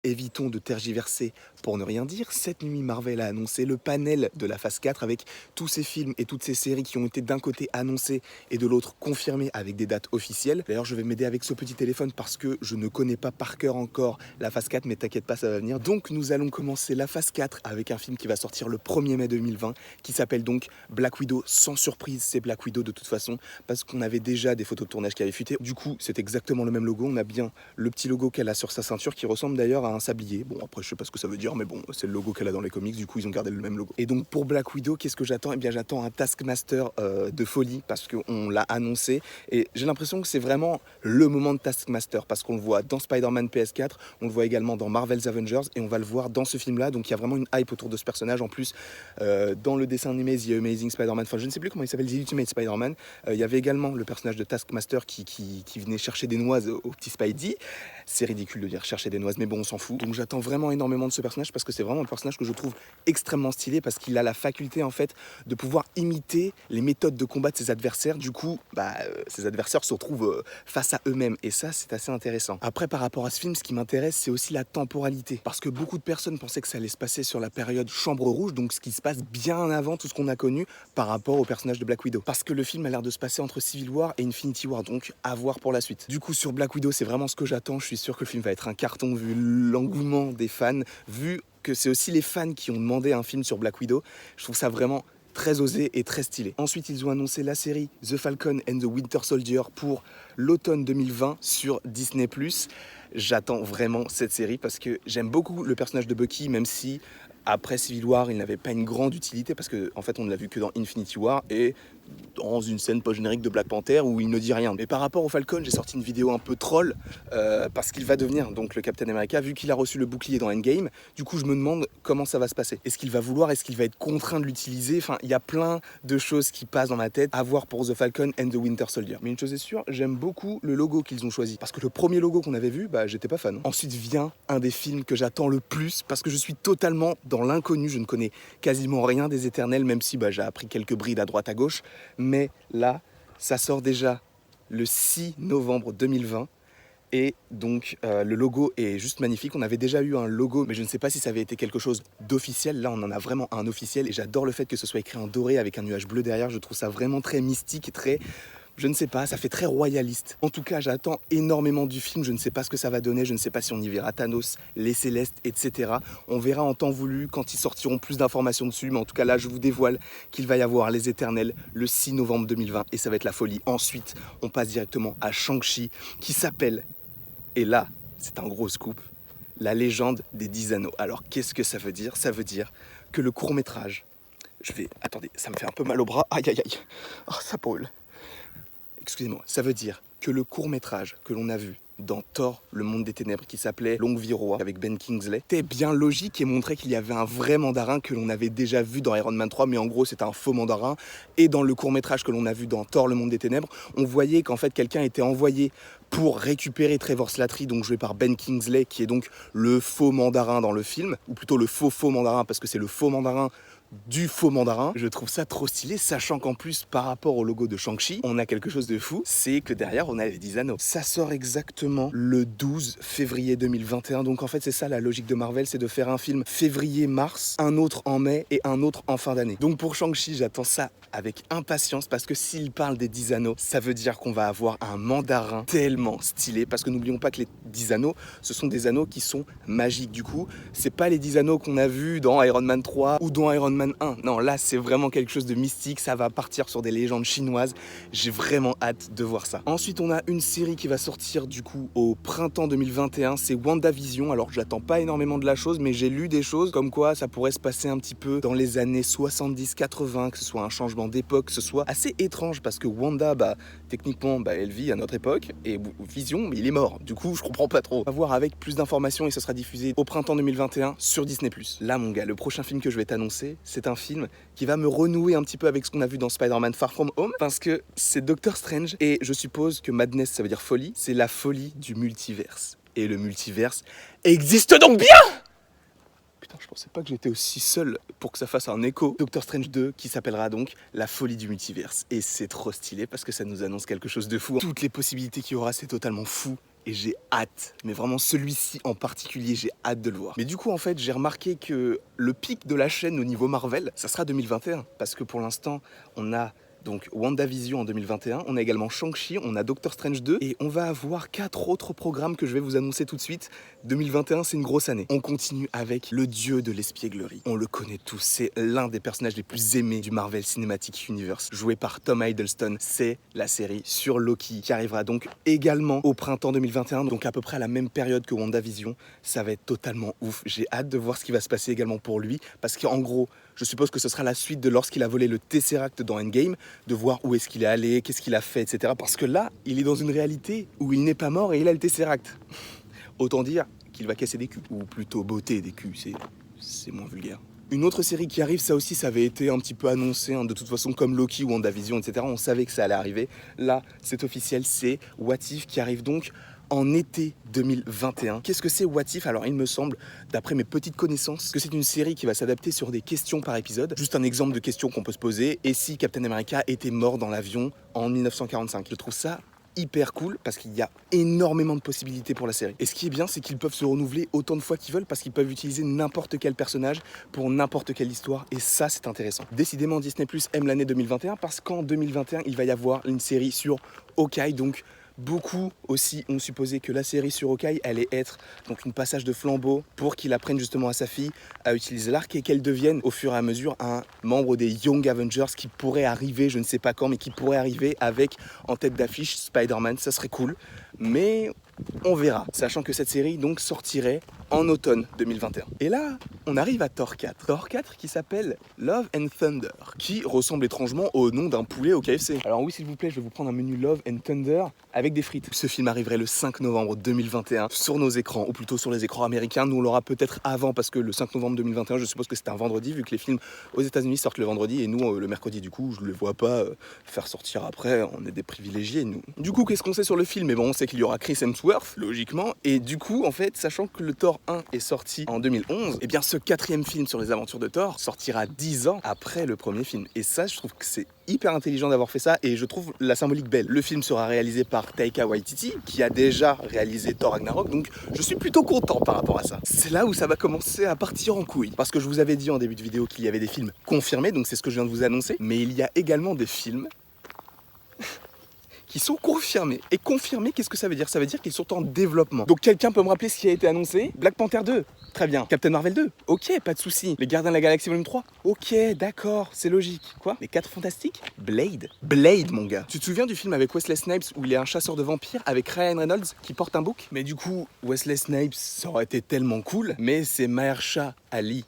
Évitons de tergiverser pour ne rien dire. Cette nuit, Marvel a annoncé le panel de la phase 4 avec tous ces films et toutes ces séries qui ont été d'un côté annoncés et de l'autre confirmés avec des dates officielles. D'ailleurs, je vais m'aider avec ce petit téléphone parce que je ne connais pas par cœur encore la phase 4, mais t'inquiète pas, ça va venir. Donc, nous allons commencer la phase 4 avec un film qui va sortir le 1er mai 2020 qui s'appelle donc Black Widow. Sans surprise, c'est Black Widow de toute façon parce qu'on avait déjà des photos de tournage qui avaient fuité. Du coup, c'est exactement le même logo. On a bien le petit logo qu'elle a sur sa ceinture qui ressemble d'ailleurs à un sablier. Bon, après, je sais pas ce que ça veut dire, mais bon, c'est le logo qu'elle a dans les comics, du coup, ils ont gardé le même logo. Et donc, pour Black Widow, qu'est-ce que j'attends? Eh bien, j'attends un Taskmaster de folie, parce qu'on l'a annoncé, et j'ai l'impression que c'est vraiment le moment de Taskmaster, parce qu'on le voit dans Spider-Man PS4, on le voit également dans Marvel's Avengers, et on va le voir dans ce film-là, donc il y a vraiment une hype autour de ce personnage. En plus, dans le dessin animé The Amazing Spider-Man, enfin, je ne sais plus comment il s'appelle, The Ultimate Spider-Man, il y avait également le personnage de Taskmaster qui venait chercher des noises au petit Spidey. C'est ridicule de dire chercher des noises, mais bon, on s'en fout. Donc j'attends vraiment énormément de ce personnage parce que c'est vraiment un personnage que je trouve extrêmement stylé parce qu'il a la faculté en fait de pouvoir imiter les méthodes de combat de ses adversaires. Du coup, ses adversaires se retrouvent face à eux-mêmes et ça, c'est assez intéressant. Après, par rapport à ce film, ce qui m'intéresse, c'est aussi la temporalité parce que beaucoup de personnes pensaient que ça allait se passer sur la période Chambre Rouge, donc ce qui se passe bien avant tout ce qu'on a connu par rapport au personnage de Black Widow. Parce que le film a l'air de se passer entre Civil War et Infinity War, donc à voir pour la suite. Du coup, sur Black Widow, c'est vraiment ce que j'attends. Je suis sûr que le film va être un carton vu l'engouement des fans, vu que c'est aussi les fans qui ont demandé un film sur Black Widow. Je trouve ça vraiment très osé et très stylé. Ensuite, ils ont annoncé la série The Falcon and the Winter Soldier pour l'automne 2020 sur Disney+. J'attends vraiment cette série parce que j'aime beaucoup le personnage de Bucky, même si après Civil War, il n'avait pas une grande utilité parce qu'en fait, on ne l'a vu que dans Infinity War et dans une scène post-générique de Black Panther où il ne dit rien. Mais par rapport au Falcon, j'ai sorti une vidéo un peu troll parce qu'il va devenir donc le Captain America vu qu'il a reçu le bouclier dans Endgame. Du coup, je me demande comment ça va se passer. Est-ce qu'il va vouloir, est-ce qu'il va être contraint de l'utiliser? Enfin, il y a plein de choses qui passent dans ma tête à voir pour The Falcon and the Winter Soldier. Mais une chose est sûre, j'aime beaucoup le logo qu'ils ont choisi parce que le premier logo qu'on avait vu, j'étais pas fan. Ensuite vient un des films que j'attends le plus parce que je suis totalement dans l'inconnu. Je ne connais quasiment rien des Éternels, même si j'ai appris quelques brides à droite à gauche. Mais là, ça sort déjà le 6 novembre 2020 et donc le logo est juste magnifique. On avait déjà eu un logo, mais je ne sais pas si ça avait été quelque chose d'officiel. Là, on en a vraiment un officiel et j'adore le fait que ce soit écrit en doré avec un nuage bleu derrière. Je trouve ça vraiment très mystique et très... Je ne sais pas, ça fait très royaliste. En tout cas, j'attends énormément du film. Je ne sais pas ce que ça va donner. Je ne sais pas si on y verra Thanos, les Célestes, etc. On verra en temps voulu quand ils sortiront plus d'informations dessus. Mais en tout cas, là, je vous dévoile qu'il va y avoir les Éternels le 6 novembre 2020 et ça va être la folie. Ensuite, on passe directement à Shang-Chi qui s'appelle, et là, c'est un gros scoop, la légende des 10 anneaux. Alors, qu'est-ce que ça veut dire? Ça veut dire que le court-métrage... Attendez, ça me fait un peu mal au bras. Aïe, aïe, aïe. Oh, ça brûle. Excusez-moi, ça veut dire que le court-métrage que l'on a vu dans Thor, le monde des ténèbres, qui s'appelait Longue Vie au Roi, avec Ben Kingsley, était bien logique et montrait qu'il y avait un vrai mandarin que l'on avait déjà vu dans Iron Man 3, mais en gros c'était un faux mandarin. Et dans le court-métrage que l'on a vu dans Thor, le monde des ténèbres, on voyait qu'en fait quelqu'un était envoyé pour récupérer Trevor Slattery, donc joué par Ben Kingsley, qui est donc le faux mandarin dans le film, ou plutôt le faux mandarin, parce que c'est le faux mandarin du faux mandarin. Je trouve ça trop stylé, sachant qu'en plus par rapport au logo de Shang-Chi, on a quelque chose de fou, c'est que derrière on a les 10 anneaux. Ça sort exactement le 12 février 2021, donc en fait c'est ça la logique de Marvel, c'est de faire un film février-mars, un autre en mai et un autre en fin d'année. Donc pour Shang-Chi, j'attends ça avec impatience parce que s'il parle des 10 anneaux, ça veut dire qu'on va avoir un mandarin tellement stylé, parce que n'oublions pas que les 10 anneaux, ce sont des anneaux qui sont magiques. Du coup, c'est pas les 10 anneaux qu'on a vus dans Iron Man 3 ou dans Iron Man 1. Non, là, c'est vraiment quelque chose de mystique, ça va partir sur des légendes chinoises. J'ai vraiment hâte de voir ça. Ensuite, on a une série qui va sortir du coup au printemps 2021, c'est WandaVision. Alors, j'attends pas énormément de la chose, mais j'ai lu des choses comme quoi ça pourrait se passer un petit peu dans les années 70-80, que ce soit un changement d'époque, que ce soit assez étrange parce que Wanda, techniquement, elle vit à notre époque et Vision, mais il est mort. Du coup, je comprends pas trop. On va voir avec plus d'informations et ça sera diffusé au printemps 2021 sur Disney+. Là, mon gars, le prochain film que je vais t'annoncer, c'est un film qui va me renouer un petit peu avec ce qu'on a vu dans Spider-Man Far From Home parce que c'est Doctor Strange et je suppose que madness, ça veut dire folie. C'est la folie du multiverse. Et le multiverse existe donc bien! Putain, je pensais pas que j'étais aussi seul pour que ça fasse un écho. Doctor Strange 2 qui s'appellera donc La folie du multiverse. Et c'est trop stylé parce que ça nous annonce quelque chose de fou. Toutes les possibilités qu'il y aura, c'est totalement fou. et j'ai hâte. Mais vraiment celui-ci en particulier, j'ai hâte de le voir. Mais du coup en fait j'ai remarqué que le pic de la chaîne au niveau Marvel, ça sera 2021. Parce que pour l'instant on a donc WandaVision en 2021, on a également Shang-Chi, on a Doctor Strange 2 et on va avoir 4 autres programmes que je vais vous annoncer tout de suite. 2021 c'est une grosse année. On continue avec le dieu de l'espièglerie. On le connaît tous, c'est l'un des personnages les plus aimés du Marvel Cinematic Universe, joué par Tom Hiddleston. C'est la série sur Loki qui arrivera donc également au printemps 2021, donc à peu près à la même période que WandaVision. Ça va être totalement ouf. J'ai hâte de voir ce qui va se passer également pour lui parce qu'en gros, je suppose que ce sera la suite de lorsqu'il a volé le Tesseract dans Endgame, de voir où est-ce qu'il est allé, qu'est-ce qu'il a fait, etc. Parce que là, il est dans une réalité où il n'est pas mort et il a le Tesseract. Autant dire qu'il va casser des culs, ou plutôt botter des culs, c'est moins vulgaire. Une autre série qui arrive, ça aussi, ça avait été un petit peu annoncé, hein, de toute façon, comme Loki ou WandaVision, etc. On savait que ça allait arriver. Là, c'est officiel, c'est What If qui arrive donc en été 2021. Qu'est-ce que c'est What If? Alors il me semble, d'après mes petites connaissances, que c'est une série qui va s'adapter sur des questions par épisode. Juste un exemple de questions qu'on peut se poser. Et si Captain America était mort dans l'avion en 1945? Je trouve ça hyper cool parce qu'il y a énormément de possibilités pour la série. Et ce qui est bien, c'est qu'ils peuvent se renouveler autant de fois qu'ils veulent parce qu'ils peuvent utiliser n'importe quel personnage pour n'importe quelle histoire et ça, c'est intéressant. Décidément, Disney Plus aime l'année 2021 parce qu'en 2021, il va y avoir une série sur Hawkeye, donc beaucoup aussi ont supposé que la série sur Hawkeye allait être donc une passage de flambeau pour qu'il apprenne justement à sa fille à utiliser l'arc et qu'elle devienne au fur et à mesure un membre des Young Avengers qui pourrait arriver, je ne sais pas quand, mais qui pourrait arriver avec en tête d'affiche Spider-Man, ça serait cool. Mais on verra, sachant que cette série donc sortirait en automne 2021. Et là, on arrive à Thor 4. Thor 4 qui s'appelle Love and Thunder, qui ressemble étrangement au nom d'un poulet au KFC. Alors oui, s'il vous plaît, je vais vous prendre un menu Love and Thunder avec des frites. Ce film arriverait le 5 novembre 2021 sur nos écrans, ou plutôt sur les écrans américains. Nous, on l'aura peut-être avant, parce que le 5 novembre 2021, je suppose que c'est un vendredi, vu que les films aux États-Unis sortent le vendredi, et nous, le mercredi. Du coup, je ne les vois pas faire sortir après. On est des privilégiés, nous. Du coup, qu'est-ce qu'on sait sur le film? Eh bon, on sait qu'il y aura Chris Hemsworth, logiquement. Et du coup, en fait, sachant que le Thor 1 est sorti en 2011, eh bien, ce 4e film sur les aventures de Thor sortira 10 ans après le premier film. Et ça, je trouve que c'est hyper intelligent d'avoir fait ça, et je trouve la symbolique belle. Le film sera réalisé par Taika Waititi, qui a déjà réalisé Thor Ragnarok, donc je suis plutôt content par rapport à ça. C'est là où ça va commencer à partir en couille. Parce que je vous avais dit en début de vidéo qu'il y avait des films confirmés, donc c'est ce que je viens de vous annoncer, mais il y a également des films qui sont confirmés. Et confirmés, qu'est-ce que ça veut dire? Ça veut dire qu'ils sont en développement. Donc quelqu'un peut me rappeler ce qui a été annoncé? Black Panther 2, très bien. Captain Marvel 2, ok, pas de souci. Les Gardiens de la Galaxie Volume 3, ok, d'accord, c'est logique. Quoi? Les 4 Fantastiques? Blade, mon gars. Tu te souviens du film avec Wesley Snipes où il est un chasseur de vampires avec Ryan Reynolds qui porte un bouc? Mais du coup, Wesley Snipes, ça aurait été tellement cool, mais c'est Mahershala Ali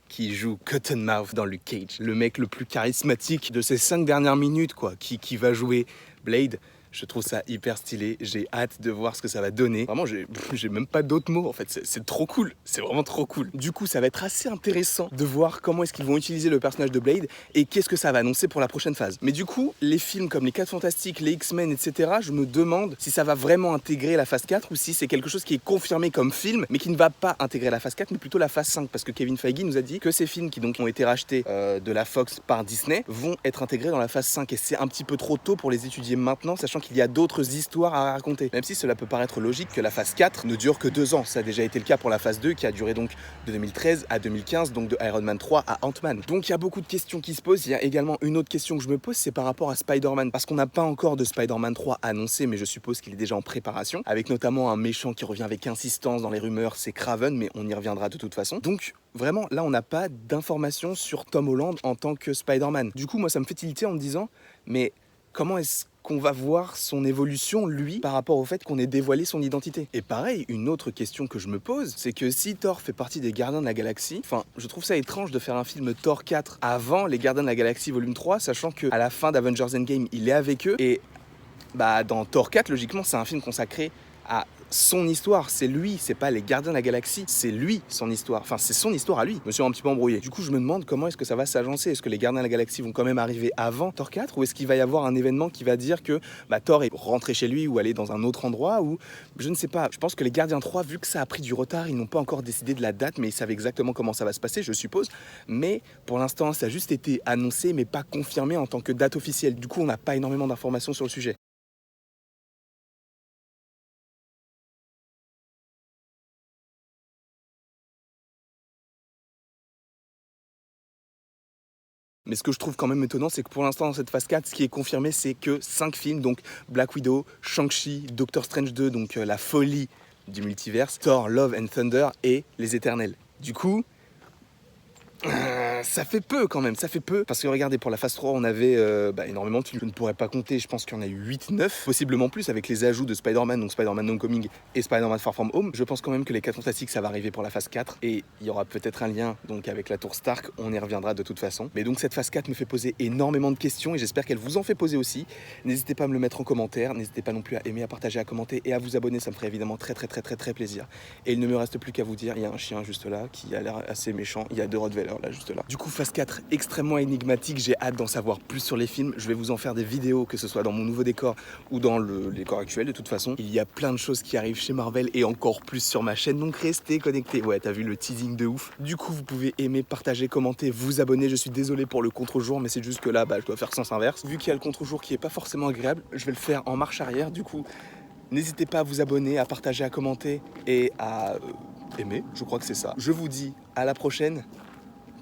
qui joue Cottonmouth dans Luke Cage, le mec le plus charismatique de ces 5 dernières minutes, quoi, qui va jouer Blade. Je trouve ça hyper stylé, j'ai hâte de voir ce que ça va donner. Vraiment, j'ai même pas d'autres mots en fait, c'est trop cool, c'est vraiment trop cool. Du coup, ça va être assez intéressant de voir comment est-ce qu'ils vont utiliser le personnage de Blade et qu'est-ce que ça va annoncer pour la prochaine phase. Mais du coup, les films comme les 4 Fantastiques, les X-Men, etc., je me demande si ça va vraiment intégrer la phase 4 ou si c'est quelque chose qui est confirmé comme film, mais qui ne va pas intégrer la phase 4, mais plutôt la phase 5, parce que Kevin Feige nous a dit que ces films qui donc ont été rachetés de la Fox par Disney vont être intégrés dans la phase 5, et c'est un petit peu trop tôt pour les étudier maintenant, sachant qu'il y a d'autres histoires à raconter. Même si cela peut paraître logique que la phase 4 ne dure que 2 ans. Ça a déjà été le cas pour la phase 2 qui a duré donc de 2013 à 2015, donc de Iron Man 3 à Ant-Man. Donc il y a beaucoup de questions qui se posent. Il y a également une autre question que je me pose, c'est par rapport à Spider-Man. Parce qu'on n'a pas encore de Spider-Man 3 annoncé, mais je suppose qu'il est déjà en préparation, avec notamment un méchant qui revient avec insistance dans les rumeurs, c'est Kraven, mais on y reviendra de toute façon. Donc vraiment, là on n'a pas d'informations sur Tom Holland en tant que Spider-Man. Du coup, moi ça me fait tilter en me disant, mais comment est-ce qu'on va voir son évolution, lui, par rapport au fait qu'on ait dévoilé son identité? Et pareil, une autre question que je me pose, c'est que si Thor fait partie des Gardiens de la Galaxie, enfin, je trouve ça étrange de faire un film Thor 4 avant les Gardiens de la Galaxie volume 3, sachant qu'à la fin d'Avengers Endgame, il est avec eux, et bah dans Thor 4, logiquement, c'est un film consacré à son histoire, c'est lui, c'est pas les Gardiens de la Galaxie, c'est lui, son histoire. Enfin, c'est son histoire à lui. Je me suis un petit peu embrouillé. Du coup, je me demande comment est-ce que ça va s'agencer. Est-ce que les Gardiens de la Galaxie vont quand même arriver avant Thor 4, ou est-ce qu'il va y avoir un événement qui va dire que Thor est rentré chez lui ou allé dans un autre endroit, ou je ne sais pas. Je pense que les Gardiens 3, vu que ça a pris du retard, ils n'ont pas encore décidé de la date, mais ils savent exactement comment ça va se passer, je suppose. Mais pour l'instant, ça a juste été annoncé, mais pas confirmé en tant que date officielle. Du coup, on n'a pas énormément d'informations sur le sujet. Mais ce que je trouve quand même étonnant, c'est que pour l'instant dans cette phase 4, ce qui est confirmé, c'est que 5 films, donc Black Widow, Shang-Chi, Doctor Strange 2, donc la folie du multiverse, Thor, Love and Thunder et Les Éternels. Du coup, ça fait peu quand même, ça fait peu. Parce que regardez, pour la phase 3, on avait énormément de films. Je ne pourrais pas compter, je pense qu'il y en a eu 8, 9, possiblement plus avec les ajouts de Spider-Man, donc Spider-Man Homecoming et Spider-Man Far From Home. Je pense quand même que les 4 Fantastiques, ça va arriver pour la phase 4. Et il y aura peut-être un lien donc avec la tour Stark, on y reviendra de toute façon. Mais donc cette phase 4 me fait poser énormément de questions et j'espère qu'elle vous en fait poser aussi. N'hésitez pas à me le mettre en commentaire, n'hésitez pas non plus à aimer, à partager, à commenter et à vous abonner, ça me ferait évidemment très plaisir. Et il ne me reste plus qu'à vous dire, il y a un chien juste là qui a l'air assez méchant, il y a 2 Rottweilers là juste là. Du coup, phase 4 extrêmement énigmatique, j'ai hâte d'en savoir plus sur les films. Je vais vous en faire des vidéos, que ce soit dans mon nouveau décor ou dans le décor actuel. De toute façon, il y a plein de choses qui arrivent chez Marvel et encore plus sur ma chaîne, donc restez connectés. Ouais, t'as vu le teasing de ouf. Du coup, vous pouvez aimer, partager, commenter, vous abonner. Je suis désolé pour le contre-jour, mais c'est juste que là, je dois faire sens inverse. Vu qu'il y a le contre-jour qui est pas forcément agréable, je vais le faire en marche arrière. Du coup, n'hésitez pas à vous abonner, à partager, à commenter et à aimer. Je crois que c'est ça. Je vous dis à la prochaine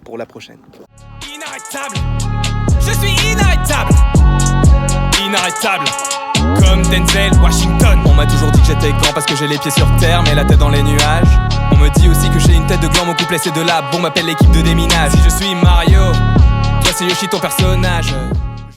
pour la prochaine. Inarrêtable, je suis inarrêtable. Inarrêtable, comme Denzel Washington. On m'a toujours dit que j'étais grand parce que j'ai les pieds sur terre mais la tête dans les nuages. On me dit aussi que j'ai une tête de gland, mon couplet c'est de la bombe, m'appelle l'équipe de déminage. Si je suis Mario, toi c'est Yoshi ton personnage.